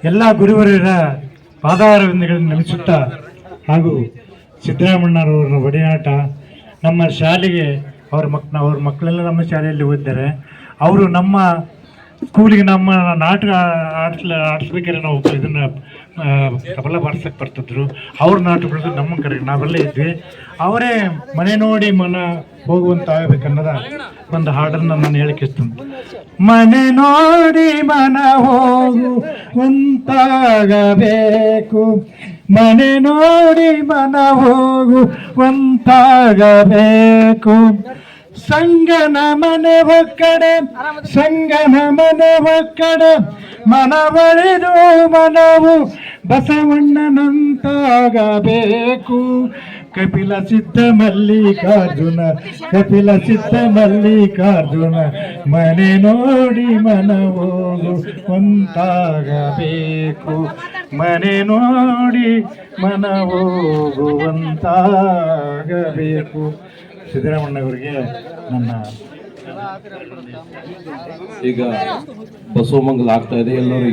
ಎಲ್ಲ ಗುರುವರರ ಪಾದಾರವಿಂದಗಳನ್ನು ನಮಿಸುತ್ತಾ ಹಾಗೂ ಸಿದ್ದರಾಮಣ್ಣರವರ ಒಡೆಯಾಟ ನಮ್ಮ ಶಾಲೆಗೆ ಅವ್ರ ಮಕ್ಕಳೆಲ್ಲ ನಮ್ಮ ಶಾಲೆಯಲ್ಲಿ ಓದಿದ್ದಾರೆ. ಅವರು ನಮ್ಮ ಸ್ಕೂಲಿಗೆ ನಮ್ಮ ನಾಟಕ ಆಡಿಸ್ಬೇಕಾದ್ರೆ ನಾವು ಇದನ್ನು ತಬಲ ಬಾರಿಸಕ್ಕೆ ಬರ್ತಿದ್ರು. ಅವ್ರ ನಾಟಕಗಳು ನಮ್ಮ ಕಡೆ ನಾವೆಲ್ಲ ಇದ್ವಿ. ಅವರೇ ಮನೆ ನೋಡಿ ಮನ ಹೋಗುವಂತ ಆಗಬೇಕನ್ನೋದ ಒಂದು ಹಾಡನ್ನು ನಾನು ಹೇಳಿಕಿಸ್ತೀನಿ. ಮನೆ ನೋಡಿ ಮನ ಹೋಗುವಂತಾಗಬೇಕು, ಮನೆ ನೋಡಿ ಮನ ಹೋಗುವಂತಾಗಬೇಕು. ಸಂಗನ ಮನೆ ಒಕ್ಕಡೆ, ಸಂಗನ ಮನೆ ಒಕ್ಕಡೆ, ಮನ ಬಳಿದು ಮನವು ಬಸವಣ್ಣನಂತಾಗಬೇಕು. ಕಪಿಲ ಸಿದ್ಧ ಮಲ್ಲಿಕಾರ್ಜುನ, ಕಪಿಲ ಸಿದ್ಧ ಮಲ್ಲಿಕಾರ್ಜುನ, ಮನೆ ನೋಡಿ ಮನ ಹೋಗುವಂತಾಗಬೇಕು, ಮನೆ ನೋಡಿ ಮನ ಹೋಗುವಂತಾಗಬೇಕು. ಸಿದ್ದರಾಮಣ್ಣವರಿಗೆ ನನ್ನ ಈಗ ಬಸವಮಂಗಲ ಆಗ್ತಾ ಇದೆ. ಎಲ್ಲರೂ